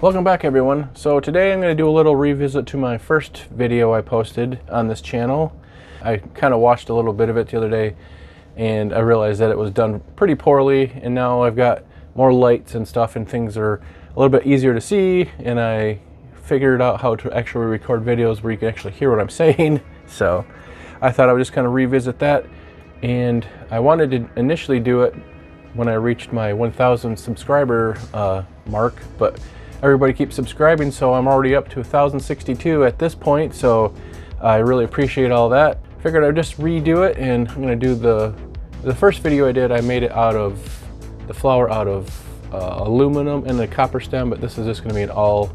Welcome back, everyone. So today I'm going to do a little revisit to my first video I posted on this channel. I kind of watched a little bit of it the other day and I realized that it was done pretty poorly, and now I've got more lights and stuff and things are a little bit easier to see, and I figured out how to actually record videos where you can actually hear what I'm saying. So I thought I would just kind of revisit that, and I wanted to initially do it when I reached my 1,000 subscriber mark, but everybody keeps subscribing, so I'm already up to 1,062 at this point, so I really appreciate all that. Figured I'd just redo it, and I'm gonna do the first video I did, I made it out of the flower out of aluminum and the copper stem, but this is just gonna be an all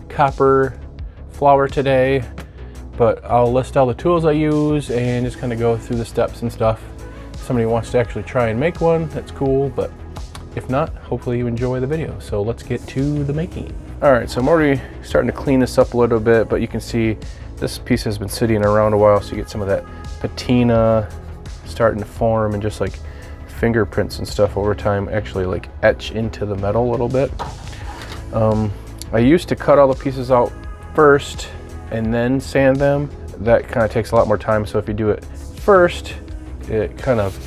copper flower today. But I'll list all the tools I use and just kind of go through the steps and stuff. If somebody wants to actually try and make one, that's cool, but if not, hopefully you enjoy the video. So let's get to the making. All right, so I'm already starting to clean this up a little bit, but you can see this piece has been sitting around a while, so you get some of that patina starting to form, and just like fingerprints and stuff over time actually like etch into the metal a little bit. I used to cut all the pieces out first and then sand them. That kind of takes a lot more time, so if you do it first, it kind of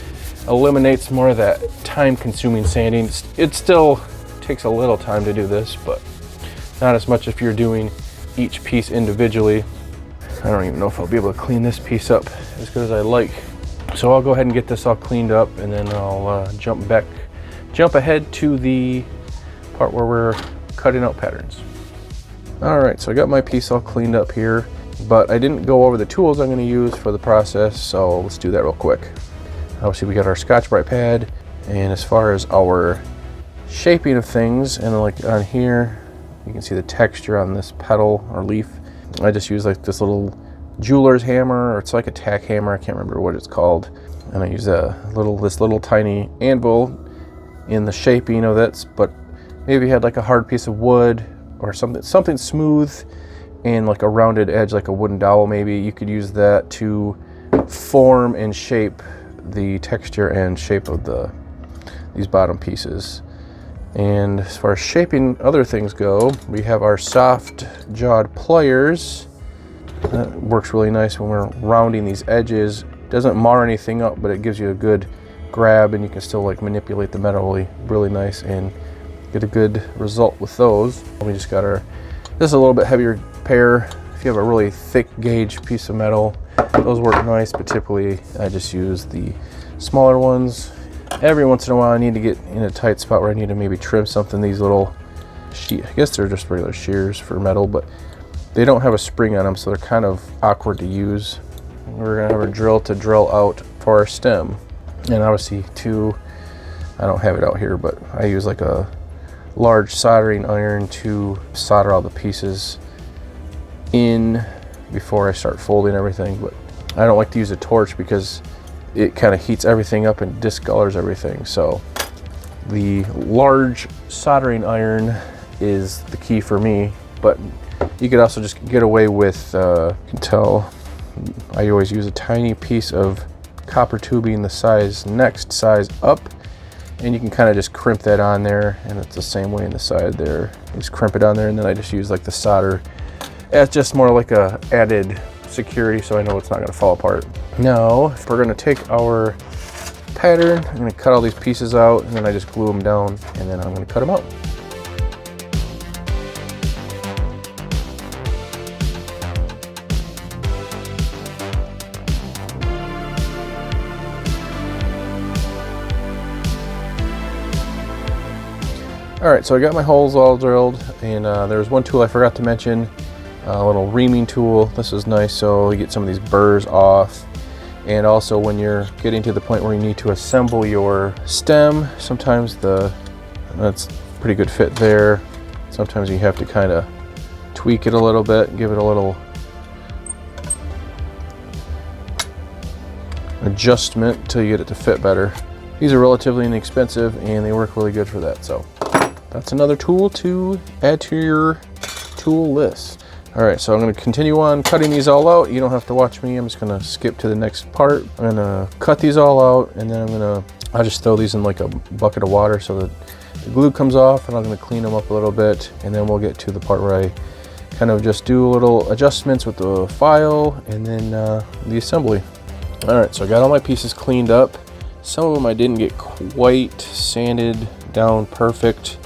eliminates more of that time-consuming sanding. It still takes a little time to do this, but not as much if you're doing each piece individually. I don't even know if I'll be able to clean this piece up as good as I like. So I'll go ahead and get this all cleaned up, and then I'll jump ahead to the part where we're cutting out patterns. All right, so I got my piece all cleaned up here, but I didn't go over the tools I'm gonna use for the process, so let's do that real quick. Obviously we got our Scotch-Brite pad, and as far as our shaping of things, and like on here, you can see the texture on this petal or leaf. I just use like this little jeweler's hammer, or it's like a tack hammer, I can't remember what it's called. And I use this little tiny anvil in the shaping of this, but maybe you had like a hard piece of wood or something smooth and like a rounded edge, like a wooden dowel maybe, you could use that to form and shape the texture and shape of these bottom pieces. And as far as shaping other things go, we have our soft jawed pliers. That works really nice when we're rounding these edges. Doesn't mar anything up, but it gives you a good grab, and you can still like manipulate the metal really nice and get a good result with those. We just got this is a little bit heavier pair. If you have a really thick gauge piece of metal, those work nice, but typically I just use the smaller ones. Every once in a while I need to get in a tight spot where I need to maybe trim something. These little I guess they're just regular shears for metal, but they don't have a spring on them, so they're kind of awkward to use. We're gonna have a drill to drill out for our stem. And obviously I don't have it out here, but I use like a large soldering iron to solder all the pieces in before I start folding everything. But I don't like to use a torch because it kind of heats everything up and discolors everything. So the large soldering iron is the key for me, but you could also just get away with, you can tell I always use a tiny piece of copper tubing the next size up, and you can kind of just crimp that on there, and it's the same way in the side there. You just crimp it on there, and then I just use like the solder. It's just more like a added security, so I know it's not going to fall apart. Now we're going to take our pattern, I'm going to cut all these pieces out, and then I just glue them down, and then I'm going to cut them out. All right, so I got my holes all drilled, and there's one tool I forgot to mention, a little reaming tool. This is nice, so you get some of these burrs off. And also when you're getting to the point where you need to assemble your stem, sometimes that's a pretty good fit there. Sometimes you have to kind of tweak it a little bit, give it a little adjustment until you get it to fit better. These are relatively inexpensive and they work really good for that. So that's another tool to add to your tool list. All right, so I'm gonna continue on cutting these all out. You don't have to watch me, I'm just gonna skip to the next part. I'm gonna cut these all out, and then I'm gonna I just throw these in like a bucket of water so that the glue comes off, and I'm going to clean them up a little bit, and then we'll get to the part where I kind of just do little adjustments with the file and then the assembly. All right, so I got all my pieces cleaned up. Some of them I didn't get quite sanded down perfect.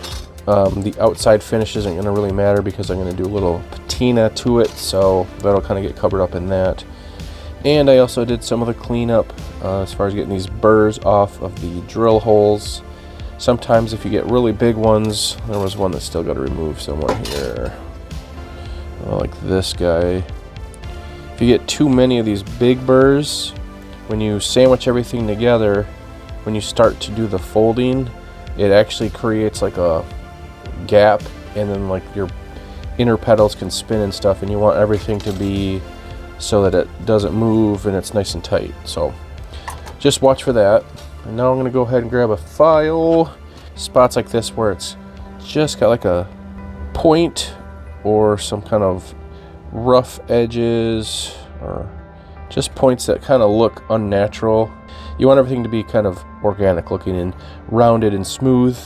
The outside finish isn't going to really matter because I'm going to do a little patina to it, so that'll kind of get covered up in that. And I also did some of the cleanup as far as getting these burrs off of the drill holes. Sometimes if you get really big ones, there was one that still got to remove somewhere here, like this guy. If you get too many of these big burrs, when you sandwich everything together, when you start to do the folding, it actually creates like a gap, and then like your inner pedals can spin and stuff, and you want everything to be so that it doesn't move and it's nice and tight. So just watch for that. And now I'm going to go ahead and grab a file. Spots like this where it's just got like a point or some kind of rough edges or just points that kind of look unnatural. You want everything to be kind of organic looking and rounded and smooth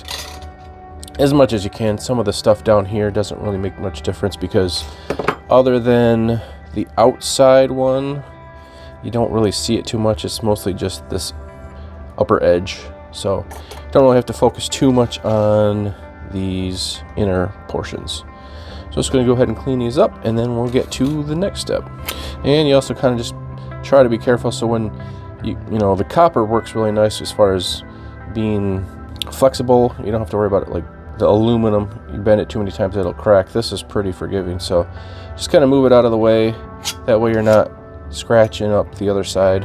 as much as you can. Some of the stuff down here doesn't really make much difference because other than the outside one, you don't really see it too much. It's mostly just this upper edge, so don't really have to focus too much on these inner portions. So just going to go ahead and clean these up, and then we'll get to the next step. And you also kind of just try to be careful, so when you know, the copper works really nice as far as being flexible. You don't have to worry about it. Like the aluminum, you bend it too many times, it'll crack. This is pretty forgiving, so just kind of move it out of the way. That way you're not scratching up the other side.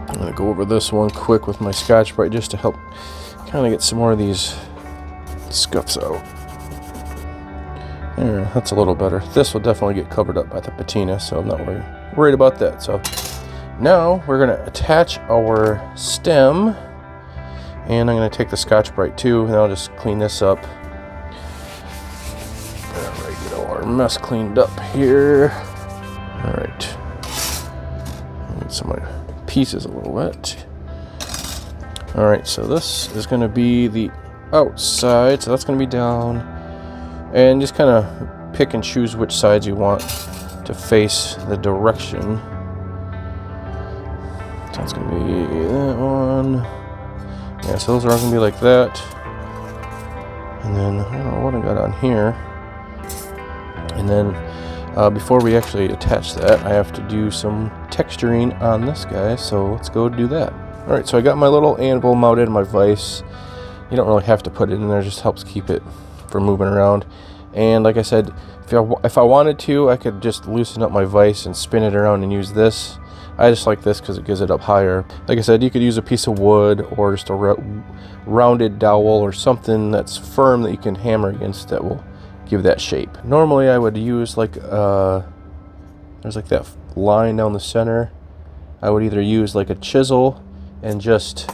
I'm going to go over this one quick with my Scotch-Brite just to help kind of get some more of these scuffs out. There, that's a little better. This will definitely get covered up by the patina, so I'm not worried about that. So now we're going to attach our stem, and I'm going to take the Scotch-Brite too, and I'll just clean this up. Alright, get all our mess cleaned up here. Alright. Get some of my pieces a little wet. Alright, so this is going to be the outside, so that's going to be down. And just kind of pick and choose which sides you want to face the direction. So it's going to be that one. Yeah, so those are all going to be like that. And then, I don't know what I got on here. And then, before we actually attach that, I have to do some texturing on this guy. So let's go do that. Alright, so I got my little anvil mounted in my vise. You don't really have to put it in there, it just helps keep it from moving around. And like I said, if I wanted to, I could just loosen up my vise and spin it around and use this. I just like this because it gives it up higher. Like I said, you could use a piece of wood or just a rounded dowel or something that's firm that you can hammer against that will give that shape. Normally I would use like there's like that line down the center. I would either use like a chisel and just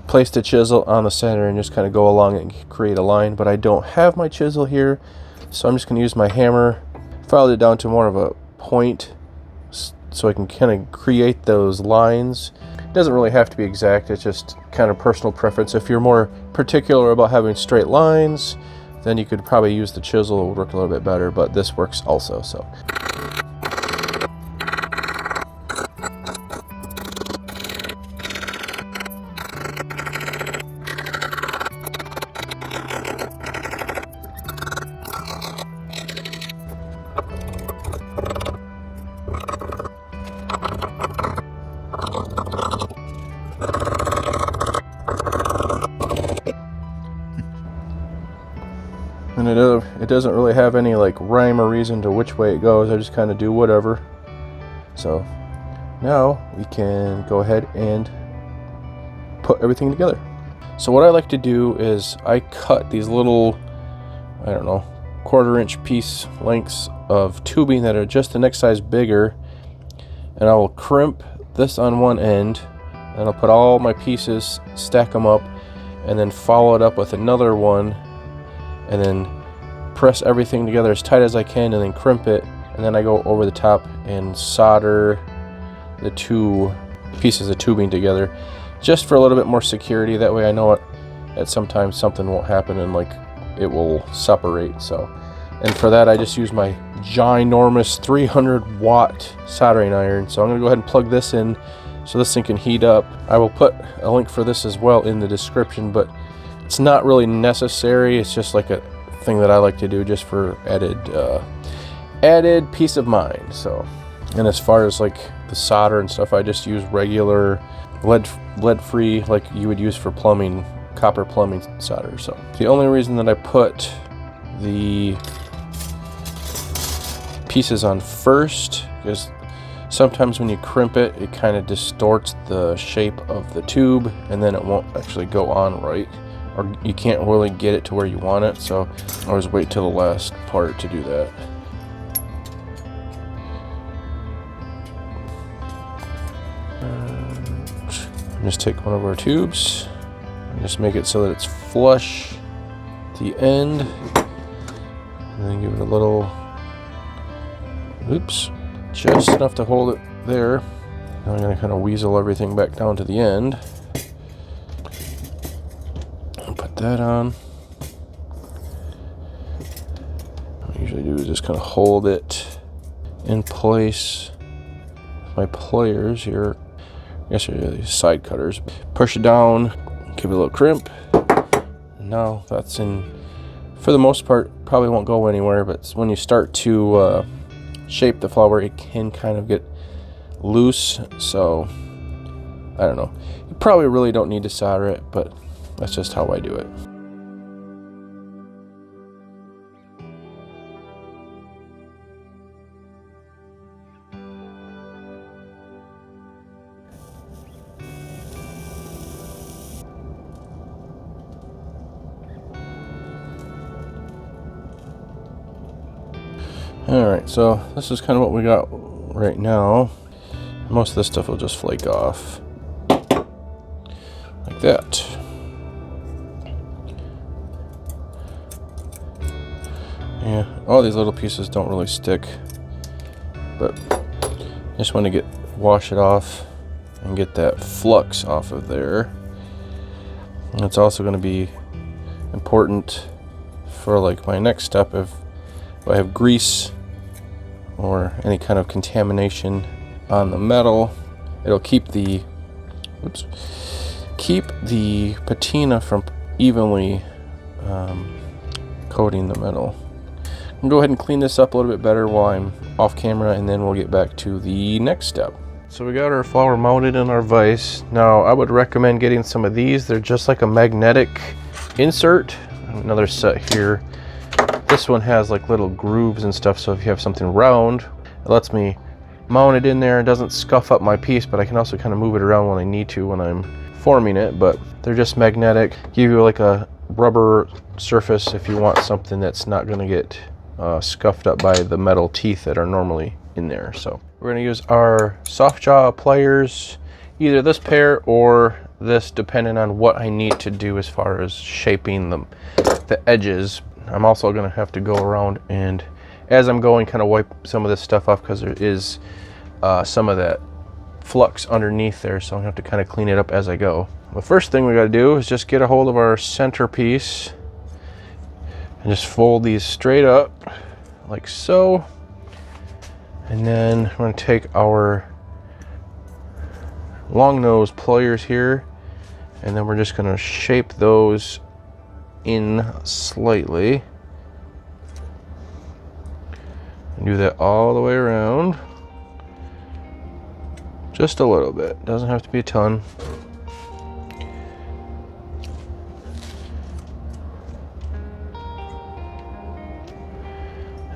place the chisel on the center and just kind of go along it and create a line, but I don't have my chisel here, so I'm just going to use my hammer, file it down to more of a point so I can kind of create those lines. It doesn't really have to be exact, it's just kind of personal preference. If you're more particular about having straight lines, then you could probably use the chisel. It would work a little bit better, but this works also. So and it doesn't really have any like rhyme or reason to which way it goes. I just kind of do whatever. So now we can go ahead and put everything together. So what I like to do is I cut these little, I don't know, 1/4 inch piece lengths of tubing that are just the next size bigger, and I will crimp this on one end, and I'll put all my pieces, stack them up, and then follow it up with another one, and then press everything together as tight as I can and then crimp it, and then I go over the top and solder the two pieces of tubing together just for a little bit more security. That way I know that sometimes something won't happen and like it will separate. So, and for that I just use my ginormous 300 watt soldering iron. So I'm gonna go ahead and plug this in so this thing can heat up. I will put a link for this as well in the description, but it's not really necessary. It's just like a thing that I like to do just for added peace of mind. So, and as far as like the solder and stuff, I just use regular lead free, like you would use for plumbing, copper plumbing solder. So the only reason that I put the pieces on first is sometimes when you crimp it, it kind of distorts the shape of the tube and then it won't actually go on right, or you can't really get it to where you want it. So I always wait till the last part to do that. Just take one of our tubes and just make it so that it's flush at the end, and then give it a little, oops, just enough to hold it there. Now I'm going to kind of weasel everything back down to the end and put that on. What I usually do is just kind of hold it in place with my pliers here. I guess they're these side cutters. Push it down, give it a little crimp. And now that's in, for the most part, probably won't go anywhere, but when you start to shape the flower, it can kind of get loose. So I don't know, you probably really don't need to solder it, but that's just how I do it. Alright, so this is kind of what we got right now. Most of this stuff will just flake off like that. Yeah, all these little pieces don't really stick, but I just want to wash it off and get that flux off of there. And it's also going to be important for like my next step if I have grease or any kind of contamination on the metal. It'll keep the patina from evenly coating the metal. I'll go ahead and clean this up a little bit better while I'm off camera, and then we'll get back to the next step. So we got our flower mounted in our vise. Now I would recommend getting some of these. They're just like a magnetic insert. Another set here. This one has like little grooves and stuff, so if you have something round, it lets me mount it in there. It doesn't scuff up my piece, but I can also kind of move it around when I need to when I'm forming it. But they're just magnetic, give you like a rubber surface if you want something that's not going to get scuffed up by the metal teeth that are normally in there. So we're going to use our soft jaw pliers, either this pair or this, depending on what I need to do as far as shaping the edges. I'm also going to have to go around and, as I'm going, kind of wipe some of this stuff off because there is some of that flux underneath there, so I'm going to have to kind of clean it up as I go. The first thing we got to do is just get a hold of our centerpiece and just fold these straight up like so. And then I'm going to take our long nose pliers here, and then we're just going to shape those in slightly and do that all the way around, just a little bit, doesn't have to be a ton.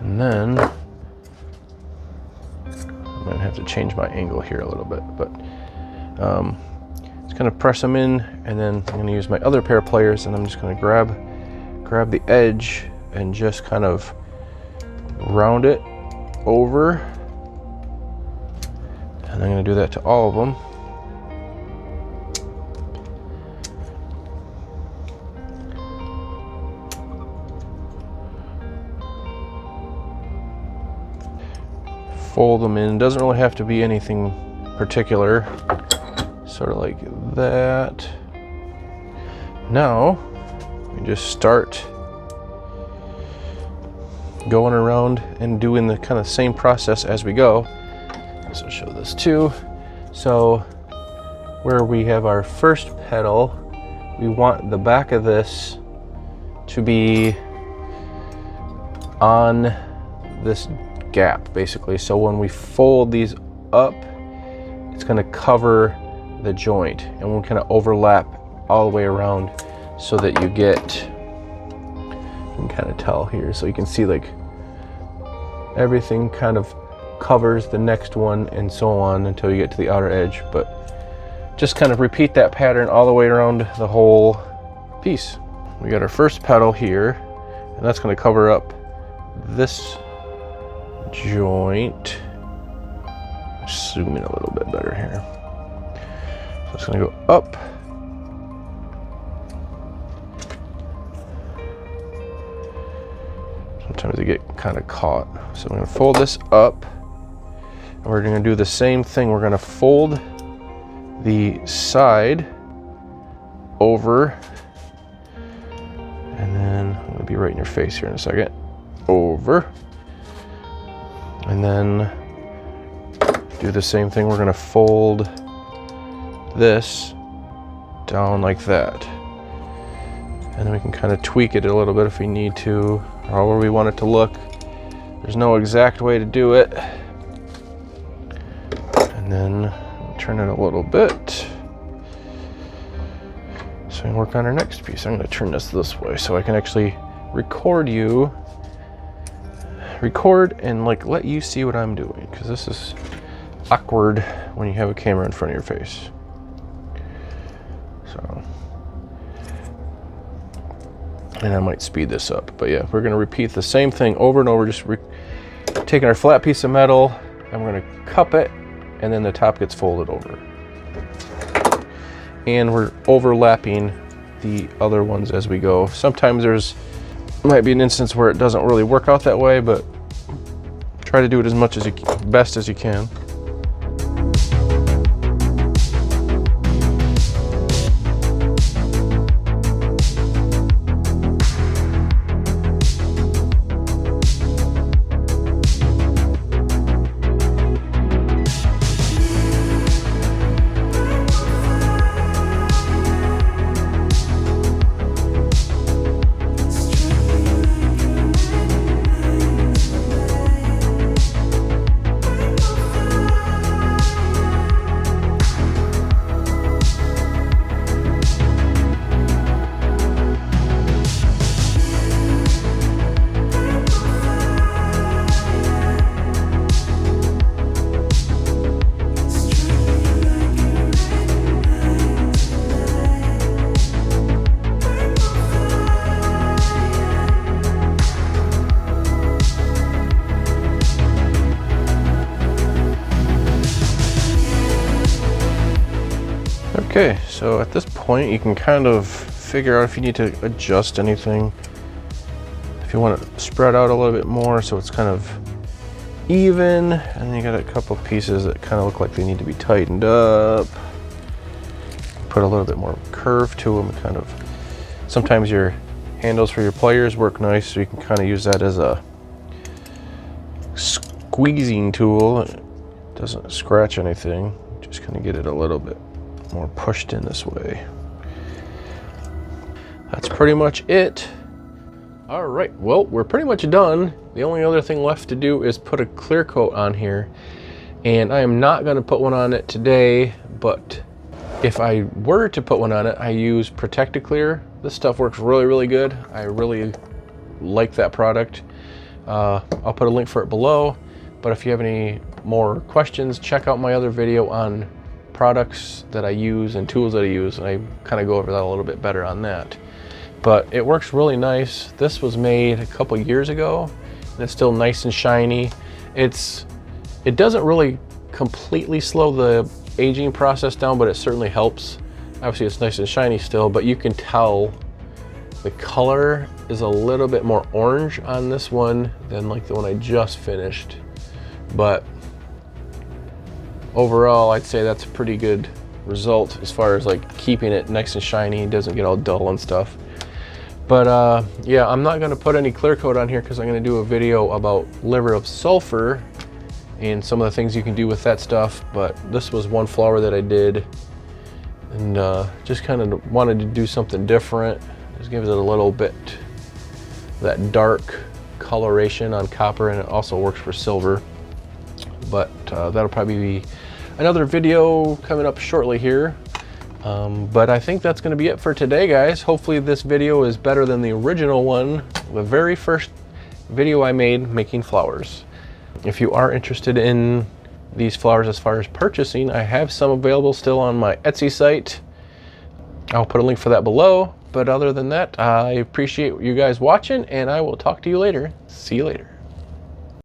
And then I'm gonna have to change my angle here a little bit, but just gonna press them in, and then I'm gonna use my other pair of pliers, and I'm just gonna grab the edge and just kind of round it over. And I'm gonna do that to all of them. fold them in. It doesn't really have to be anything particular. Sort of like that. Now, we just start going around and doing the kind of same process as we go. So I'll show this too. So where we have our first petal, we want the back of this to be on this gap basically. So when we fold these up, it's going to cover the joint, and we'll kind of overlap all the way around so that you get, you can kind of tell here, so you can see like everything kind of covers the next one and so on until you get to the outer edge. But just kind of repeat that pattern all the way around the whole piece. We got our first petal here, and that's going to cover up this joint. Zoom in a little bit better here. So it's going to go up. Sometimes they get kind of caught. So I'm going to fold this up, and we're going to do the same thing. We're going to fold the side over, and then I'm going to be right in your face here in a second. Over, and then do the same thing. We're going to fold this down like that, and then we can kind of tweak it a little bit if we need to, however we want it to look. There's no exact way to do it. And then turn it a little bit so we can work on our next piece. I'm going to turn this way so I can actually record and like let you see what I'm doing, because this is awkward when you have a camera in front of your face. So, and I might speed this up, but yeah, we're going to repeat the same thing over and over, just taking our flat piece of metal, and we're going to cup it, and then the top gets folded over. And we're overlapping the other ones as we go. Sometimes might be an instance where it doesn't really work out that way, but try to do it as much as best as you can. Okay, so at this point you can kind of figure out if you need to adjust anything. If you want it spread out a little bit more so it's kind of even, and then you got a couple pieces that kind of look like they need to be tightened up. Put a little bit more curve to them. Kind of, sometimes your handles for your pliers work nice, so you can kind of use that as a squeezing tool. It doesn't scratch anything, just kind of get it a little bit more pushed in this way. That's pretty much it. All right, well, we're pretty much done. The only other thing left to do is put a clear coat on here, and I am not going to put one on it today, but if I were to put one on it, I use Protect-A-Clear. This stuff works really, really good. I really like that product. I'll put a link for it below, but if you have any more questions, check out my other video on products that I use and tools that I use, and I kind of go over that a little bit better on that. But it works really nice. This was made a couple years ago, and it's still nice and shiny. It doesn't really completely slow the aging process down, but it certainly helps. Obviously it's nice and shiny still, but you can tell the color is a little bit more orange on this one than like the one I just finished. But overall, I'd say that's a pretty good result as far as like keeping it nice and shiny. It doesn't get all dull and stuff. But yeah, I'm not going to put any clear coat on here because I'm going to do a video about liver of sulfur and some of the things you can do with that stuff. But this was one flower that I did, and just kind of wanted to do something different. Just gives it a little bit that dark coloration on copper, and it also works for silver. But that'll probably be another video coming up shortly here. But I think that's going to be it for today, guys. Hopefully this video is better than the original one, the very first video I made making flowers. If you are interested in these flowers as far as purchasing, I have some available still on my Etsy site. I'll put a link for that below. But other than that, I appreciate you guys watching, and I will talk to you later. See you later.